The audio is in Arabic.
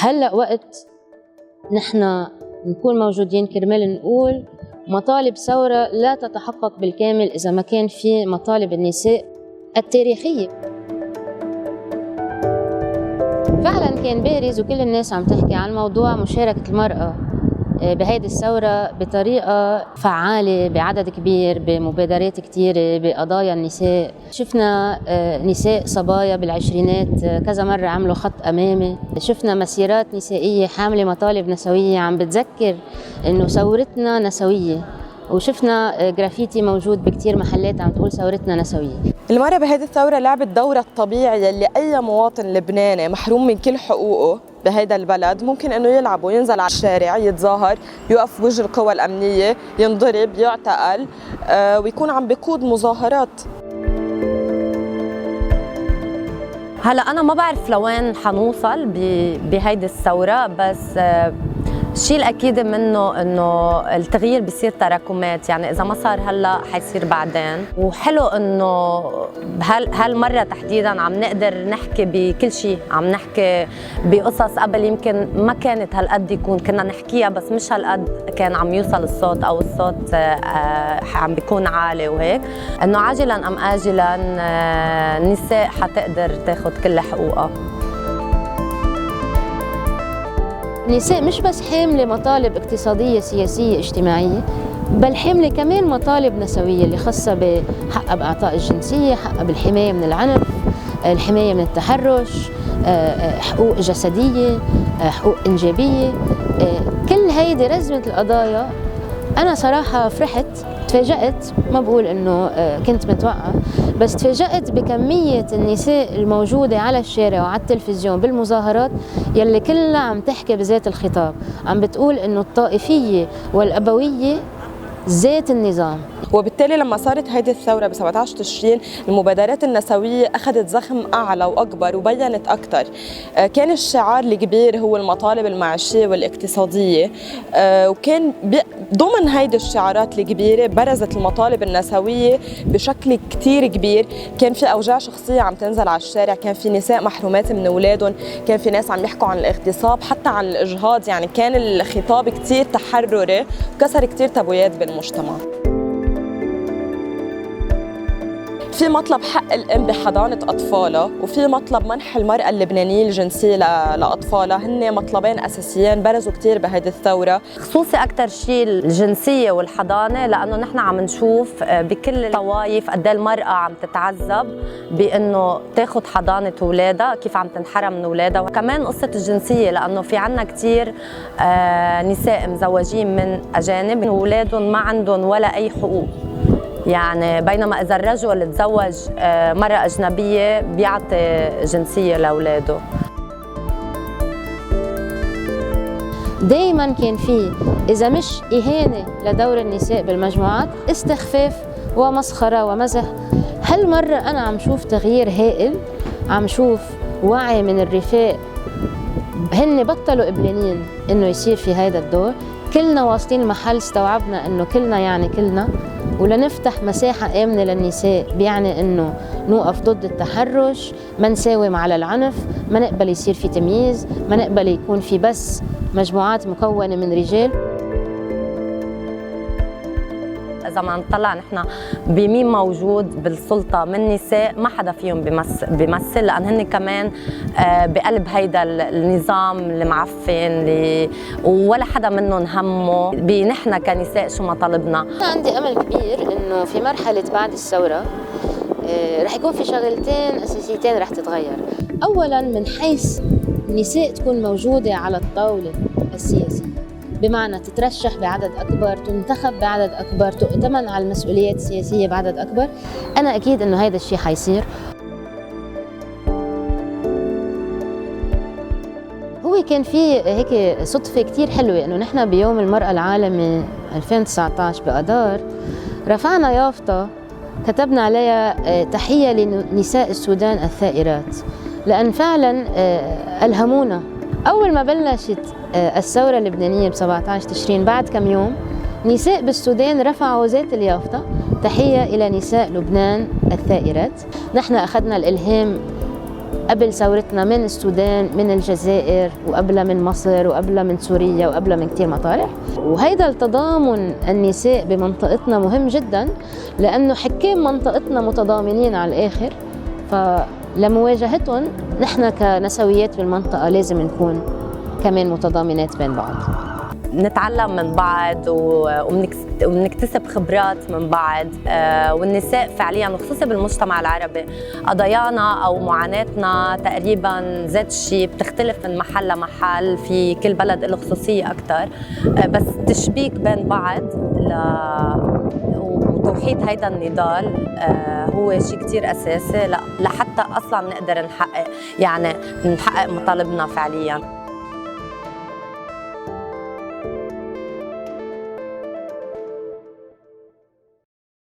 هلأ وقت نحن نكون موجودين كرمال نقول مطالب ثورة لا تتحقق بالكامل إذا ما كان في مطالب النساء التاريخية. فعلا كان بارز وكل الناس عم تحكي عن موضوع مشاركة المرأة بهيدي الثورة بطريقة فعالة بعدد كبير بمبادرات كتيرة بقضايا النساء. شفنا نساء صبايا بالعشرينات كذا مرة عملوا خط أمامي، شفنا مسيرات نسائية حاملة مطالب نسوية عم بتذكر إنه ثورتنا نسوية، وشفنا جرافيتي موجود بكتير محلات عم تقول ثورتنا نسوية. المرأة بهذه الثورة لعبت دورها الطبيعي اللي أي مواطن لبناني محروم من كل حقوقه بهذا البلد ممكن انه يلعب وينزل على الشارع يتظاهر، يوقف بوجه القوى الامنيه، ينضرب، يعتقل، ويكون عم بيقود مظاهرات. هلا انا ما بعرف لوين حنوصل بهيدي الثوره، بس الشيء الأكيد منه إنه التغيير بيصير تراكمات، يعني إذا ما صار هلا حيصير بعدين. وحلو إنه هالمرة تحديداً عم نقدر نحكي بكل شيء، عم نحكي بقصص قبل يمكن ما كانت هالقد يكون كنا نحكيها، بس مش هالقد كان عم يوصل الصوت أو الصوت عم بيكون عالي وهيك. إنه عاجلاً أم آجلاً النساء حتقدر تاخد كل حقوقها. النساء مش بس حاملة مطالب اقتصادية سياسية اجتماعية، بل حاملة كمان مطالب نسوية اللي خاصة بحقها بإعطاء الجنسية، حقها بالحماية من العنف، الحماية من التحرش، حقوق جسدية، حقوق إنجابية. كل هيدي رزمة القضايا أنا صراحة فرحت، تفاجأت، ما بقول إنه كنت متوقعة، بس تفاجأت بكمية النساء الموجودة على الشارع وعلى التلفزيون بالمظاهرات يلي كلها عم تحكي بذات الخطاب، عم بتقول إنه الطائفية والأبوية ذات النظام. وبالتالي لما صارت هيدي الثورة ب 17 تشرين المبادرات النسوية أخذت زخم أعلى وأكبر وبينت أكثر. كان الشعار الكبير هو المطالب المعيشية والاقتصادية، وكان ضمن هيدي الشعارات الكبيرة برزت المطالب النسوية بشكل كتير كبير. كان في أوجاع شخصية عم تنزل على الشارع، كان في نساء محرومات من أولادهم، كان في ناس عم يحكوا عن الاغتصاب، حتى عن الإجهاض. يعني كان الخطاب كتير تحرري وكسر كتير تابويات بالمجتمع. في مطلب حق الأم بحضانة أطفالها، وفي مطلب منح المرأة اللبنانية الجنسية لأطفالها. هن مطلبين أساسيين برزوا كتير بهيدي الثورة. خصوصي أكتر شيء الجنسية والحضانة، لأنه نحن عم نشوف بكل الطوائف قد المرأة عم تتعذب بأنه تاخد حضانة أولادها، كيف عم تنحرم من أولادها. وكمان قصة الجنسية، لأنه في عنا كتير نساء مزوجين من أجانب وأولادهم ما عندهم ولا أي حقوق. يعني بينما إذا الرجل تزوج مرة أجنبية بيعطي جنسية لأولاده. دايما كان في إذا مش إهانة لدور النساء بالمجموعات، استخفاف ومسخرة ومزح. هالمرة أنا عم شوف تغيير هائل، عم شوف وعي من الرفاق، هن بطلوا قبلانين إنه يصير في هيدا الدور. كلنا واصلين محل استوعبنا إنه كلنا يعني كلنا، ولنفتح مساحة آمنة للنساء بيعني إنه نوقف ضد التحرش، ما نساوم على العنف، ما نقبل يصير في تمييز، ما نقبل يكون في بس مجموعات مكونة من رجال. إذا ما نطلع نحن بمين موجود بالسلطة من نساء، ما حدا فيهم بيمثل، لأن هن كمان بقلب هيدا النظام المعفن ولا حدا منهم همه بنحن كنساء شو مطالبنا. عندي أمل كبير إنه في مرحلة بعد الثورة رح يكون في شغلتين أساسيتين رح تتغير. أولاً من حيث النساء تكون موجودة على الطاولة السياسية، بمعنى تترشح بعدد أكبر، تنتخب بعدد أكبر، تؤتمن على المسؤوليات السياسية بعدد أكبر. أنا أكيد إنه هيدا الشيء حيصير. هو كان في هيك صدفة كتير حلوة إنه نحن بيوم المرأة العالمي 2019 بأدار رفعنا يافطة كتبنا عليها تحية لنساء السودان الثائرات، لأن فعلا ألهمونا. أول ما بلشت الثورة اللبنانية ب 17 تشرين بعد كم يوم، نساء بالسودان رفعوا ذات اليافطة تحية إلى نساء لبنان الثائرات. نحن أخذنا الإلهام قبل ثورتنا من السودان، من الجزائر، وقبلها من مصر، وقبلها من سوريا، وقبلها من كتير مطارح. وهيدا التضامن النساء بمنطقتنا مهم جدا، لأنه حكام منطقتنا متضامنين على الآخر، فلمواجهتهم نحن كنسويات بالمنطقة لازم نكون كمان متضامنات بين بعض. نتعلم من بعض وبنكتسب خبرات من بعض. والنساء فعليا وخصوصا بالمجتمع العربي قضايانا او معاناتنا تقريبا ذات الشيء، بتختلف من محل لمحل، في كل بلد له خصوصيه اكثر، بس تشبيك بين بعض وتوحيد هيدا النضال هو شيء كتير اساسي لحتى اصلا نقدر نحقق مطالبنا فعليا.